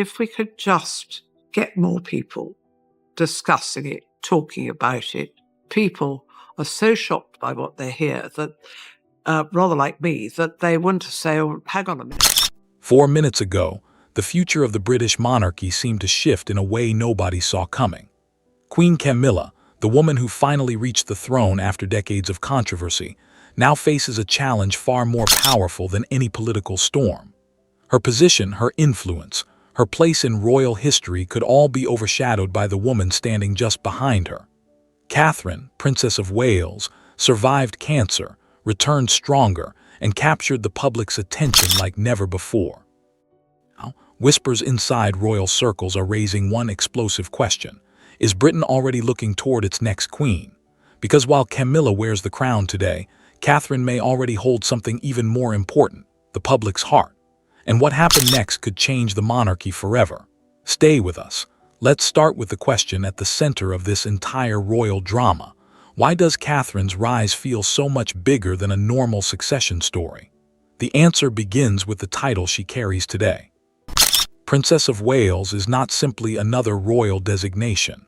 if we could just get more people discussing it, talking about it. People are so shocked by what they hear that, rather like me, that they want to say, oh, hang on a minute. 4 minutes ago, the future of the British monarchy seemed to shift in a way nobody saw coming. Queen Camilla, the woman who finally reached the throne after decades of controversy, now faces a challenge far more powerful than any political storm. Her position, her influence, her place in royal history could all be overshadowed by the woman standing just behind her. Catherine, Princess of Wales, survived cancer, returned stronger, and captured the public's attention like never before. Now, whispers inside royal circles are raising one explosive question. Is Britain already looking toward its next queen? Because while Camilla wears the crown today, Catherine may already hold something even more important, the public's heart. And what happened next could change the monarchy forever. Stay with us. Let's start with the question at the center of this entire royal drama. Why does Catherine's rise feel so much bigger than a normal succession story? The answer begins with the title she carries today. Princess of Wales is not simply another royal designation.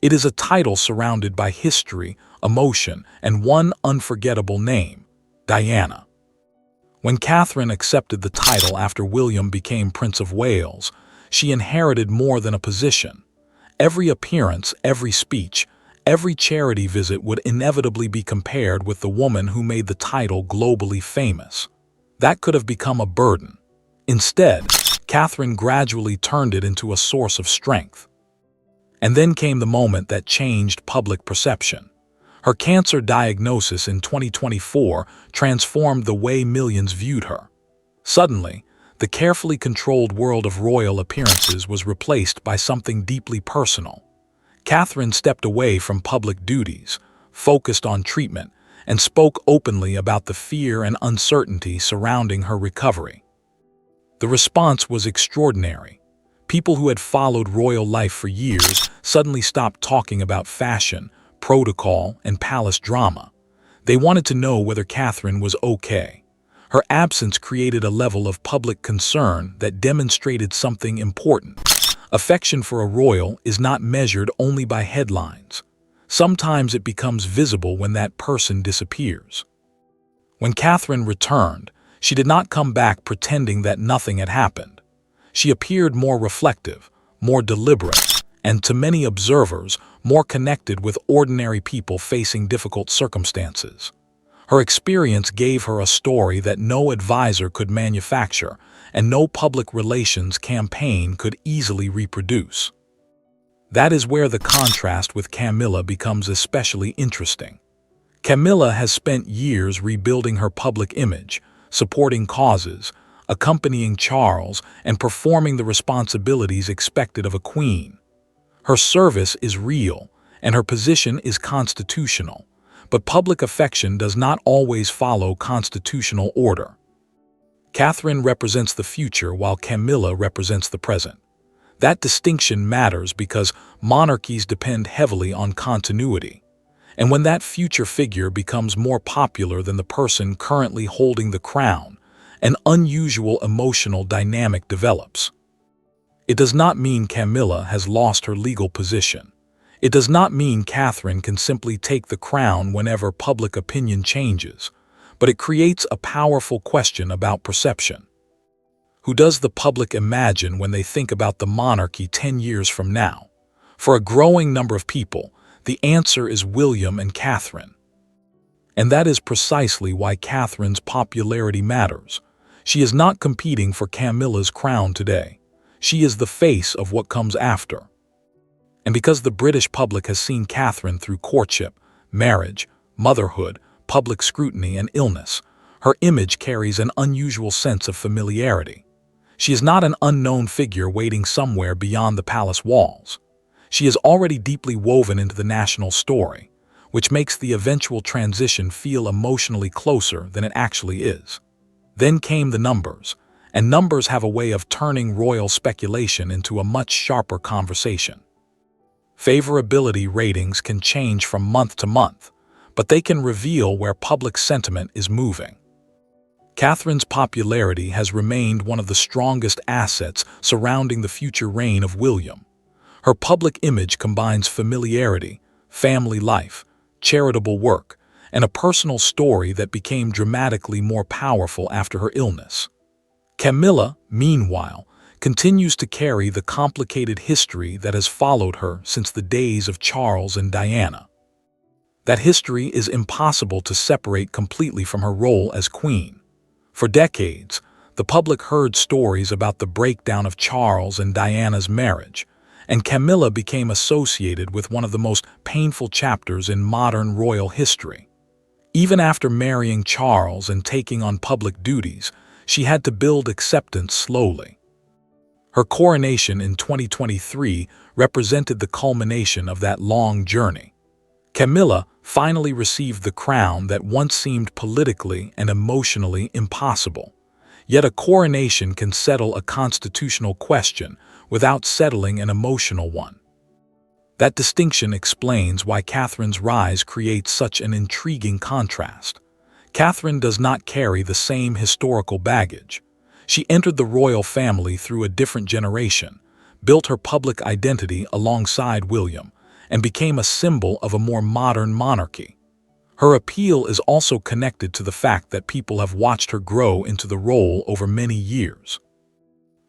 It is a title surrounded by history, emotion, and one unforgettable name, Diana. When Catherine accepted the title after William became Prince of Wales, she inherited more than a position. Every appearance, every speech, every charity visit would inevitably be compared with the woman who made the title globally famous. That could have become a burden. Instead, Catherine gradually turned it into a source of strength. And then came the moment that changed public perception. Her cancer diagnosis in 2024 transformed the way millions viewed her. Suddenly, the carefully controlled world of royal appearances was replaced by something deeply personal. Catherine stepped away from public duties, focused on treatment, and spoke openly about the fear and uncertainty surrounding her recovery. The response was extraordinary. People who had followed royal life for years suddenly stopped talking about fashion, protocol, and palace drama. They wanted to know whether Catherine was okay. Her absence created a level of public concern that demonstrated something important. Affection for a royal is not measured only by headlines. Sometimes it becomes visible when that person disappears. When Catherine returned, she did not come back pretending that nothing had happened. She appeared more reflective, more deliberate, and to many observers, more connected with ordinary people facing difficult circumstances. Her experience gave her a story that no advisor could manufacture and no public relations campaign could easily reproduce. That is where the contrast with Camilla becomes especially interesting. Camilla has spent years rebuilding her public image, supporting causes, accompanying Charles, and performing the responsibilities expected of a queen. Her service is real, and her position is constitutional, but public affection does not always follow constitutional order. Catherine represents the future while Camilla represents the present. That distinction matters because monarchies depend heavily on continuity. And when that future figure becomes more popular than the person currently holding the crown, an unusual emotional dynamic develops. It does not mean Camilla has lost her legal position. It does not mean Catherine can simply take the crown whenever public opinion changes, but it creates a powerful question about perception. Who does the public imagine when they think about the monarchy 10 years from now? For a growing number of people, the answer is William and Catherine. And that is precisely why Catherine's popularity matters. She is not competing for Camilla's crown today. She is the face of what comes after. And because the British public has seen Catherine through courtship, marriage, motherhood, public scrutiny, and illness, her image carries an unusual sense of familiarity. She is not an unknown figure waiting somewhere beyond the palace walls. She is already deeply woven into the national story, which makes the eventual transition feel emotionally closer than it actually is. Then came the numbers, and numbers have a way of turning royal speculation into a much sharper conversation. Favorability ratings can change from month to month, but they can reveal where public sentiment is moving. Catherine's popularity has remained one of the strongest assets surrounding the future reign of William. Her public image combines familiarity, family life, charitable work, and a personal story that became dramatically more powerful after her illness. Camilla, meanwhile, continues to carry the complicated history that has followed her since the days of Charles and Diana. That history is impossible to separate completely from her role as queen. For decades, the public heard stories about the breakdown of Charles and Diana's marriage, and Camilla became associated with one of the most painful chapters in modern royal history. Even after marrying Charles and taking on public duties, she had to build acceptance slowly. Her coronation in 2023 represented the culmination of that long journey. Camilla finally received the crown that once seemed politically and emotionally impossible. Yet a coronation can settle a constitutional question without settling an emotional one. That distinction explains why Catherine's rise creates such an intriguing contrast. Catherine does not carry the same historical baggage. She entered the royal family through a different generation, built her public identity alongside William, and became a symbol of a more modern monarchy. Her appeal is also connected to the fact that people have watched her grow into the role over many years.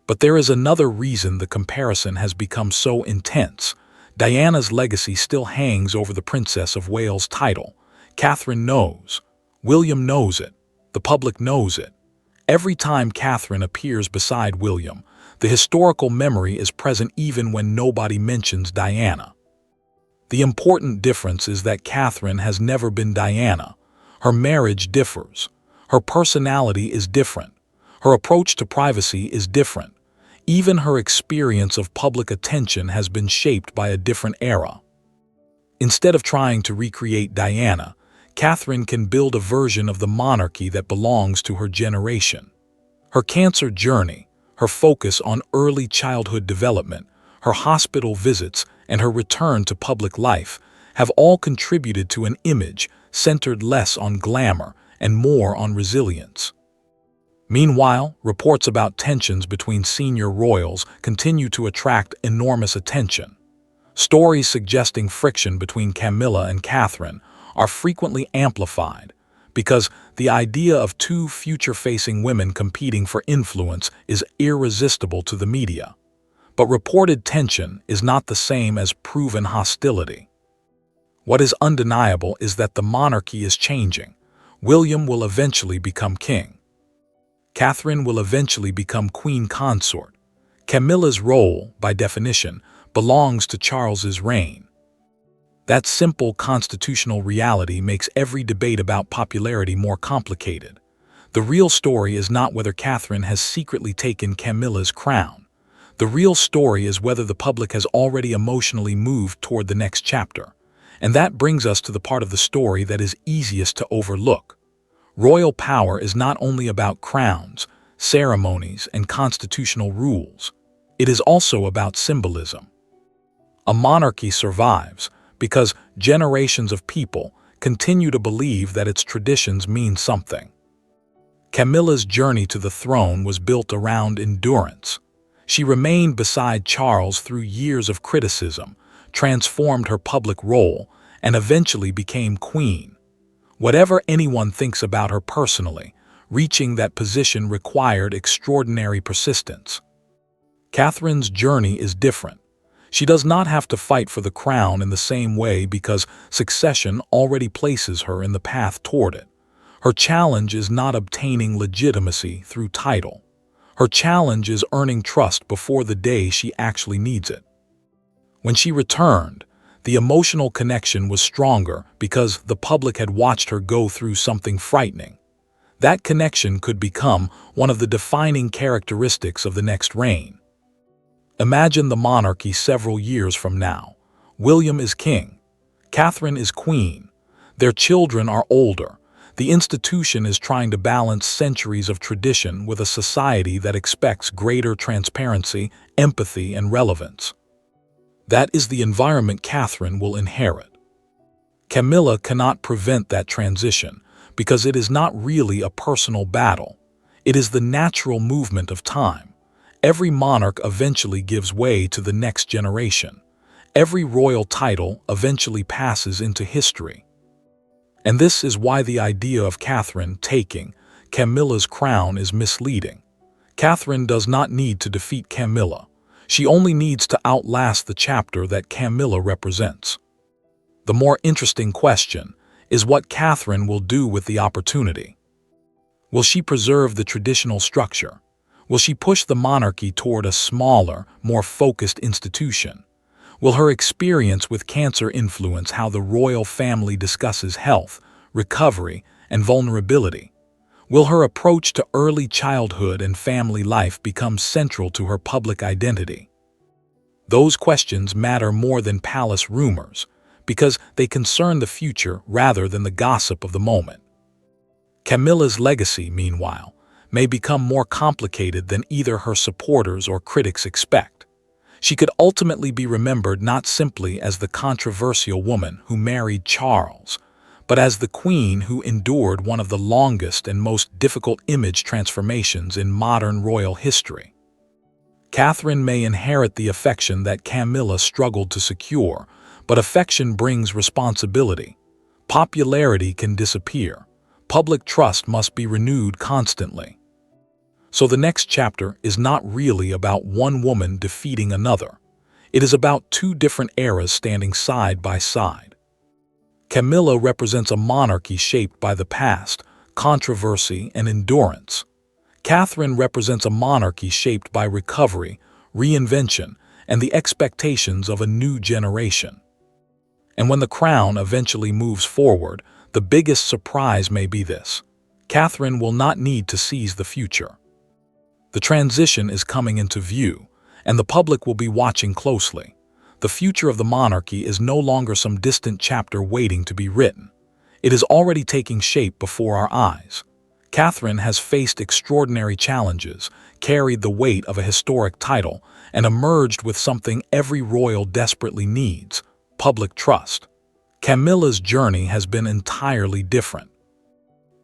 But there is another reason the comparison has become so intense. Diana's legacy still hangs over the Princess of Wales title. Catherine knows. William knows it. The public knows it. Every time Catherine appears beside William, the historical memory is present even when nobody mentions Diana. The important difference is that Catherine has never been Diana. Her marriage differs. Her personality is different. Her approach to privacy is different. Even her experience of public attention has been shaped by a different era. Instead of trying to recreate Diana, Catherine can build a version of the monarchy that belongs to her generation. Her cancer journey, her focus on early childhood development, her hospital visits, and her return to public life have all contributed to an image centered less on glamour and more on resilience. Meanwhile, reports about tensions between senior royals continue to attract enormous attention. Stories suggesting friction between Camilla and Catherine are frequently amplified because the idea of two future-facing women competing for influence is irresistible to the media. But reported tension is not the same as proven hostility. What is undeniable is that the monarchy is changing. William will eventually become king. Catherine will eventually become queen consort. Camilla's role, by definition, belongs to Charles's reign. That simple constitutional reality makes every debate about popularity more complicated. The real story is not whether Catherine has secretly taken Camilla's crown. The real story is whether the public has already emotionally moved toward the next chapter. And that brings us to the part of the story that is easiest to overlook. Royal power is not only about crowns, ceremonies, and constitutional rules. It is also about symbolism. A monarchy survives because generations of people continue to believe that its traditions mean something. Camilla's journey to the throne was built around endurance. She remained beside Charles through years of criticism, transformed her public role, and eventually became queen. Whatever anyone thinks about her personally, reaching that position required extraordinary persistence. Catherine's journey is different. She does not have to fight for the crown in the same way because succession already places her in the path toward it. Her challenge is not obtaining legitimacy through title. Her challenge is earning trust before the day she actually needs it. When she returned, the emotional connection was stronger because the public had watched her go through something frightening. That connection could become one of the defining characteristics of the next reign. Imagine the monarchy several years from now. William is king. Catherine is queen. Their children are older. The institution is trying to balance centuries of tradition with a society that expects greater transparency, empathy, and relevance. That is the environment Catherine will inherit. Camilla cannot prevent that transition because it is not really a personal battle. It is the natural movement of time. Every monarch eventually gives way to the next generation. Every royal title eventually passes into history. And this is why the idea of Catherine taking Camilla's crown is misleading. Catherine does not need to defeat Camilla. She only needs to outlast the chapter that Camilla represents. The more interesting question is what Catherine will do with the opportunity. Will she preserve the traditional structure? Will she push the monarchy toward a smaller, more focused institution? Will her experience with cancer influence how the royal family discusses health, recovery, and vulnerability? Will her approach to early childhood and family life become central to her public identity? Those questions matter more than palace rumors, because they concern the future rather than the gossip of the moment. Camilla's legacy, meanwhile, may become more complicated than either her supporters or critics expect. She could ultimately be remembered not simply as the controversial woman who married Charles, but as the queen who endured one of the longest and most difficult image transformations in modern royal history. Catherine may inherit the affection that Camilla struggled to secure, but affection brings responsibility. Popularity can disappear. Public trust must be renewed constantly. So the next chapter is not really about one woman defeating another. It is about two different eras standing side by side. Camilla represents a monarchy shaped by the past, controversy, and endurance. Catherine represents a monarchy shaped by recovery, reinvention, and the expectations of a new generation. And when the crown eventually moves forward, the biggest surprise may be this: Catherine will not need to seize the future. The transition is coming into view, and the public will be watching closely. The future of the monarchy is no longer some distant chapter waiting to be written. It is already taking shape before our eyes. Catherine has faced extraordinary challenges, carried the weight of a historic title, and emerged with something every royal desperately needs: public trust. Camilla's journey has been entirely different.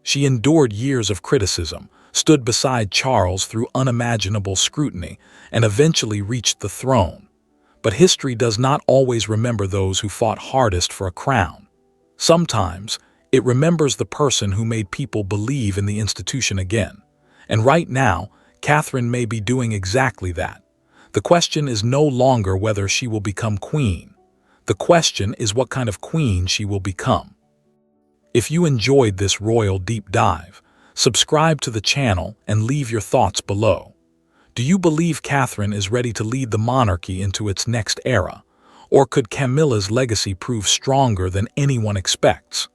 She endured years of criticism, stood beside Charles through unimaginable scrutiny, and eventually reached the throne. But history does not always remember those who fought hardest for a crown. Sometimes, it remembers the person who made people believe in the institution again. And right now, Catherine may be doing exactly that. The question is no longer whether she will become queen. The question is what kind of queen she will become. If you enjoyed this royal deep dive, subscribe to the channel and leave your thoughts below. Do you believe Catherine is ready to lead the monarchy into its next era? Or could Camilla's legacy prove stronger than anyone expects?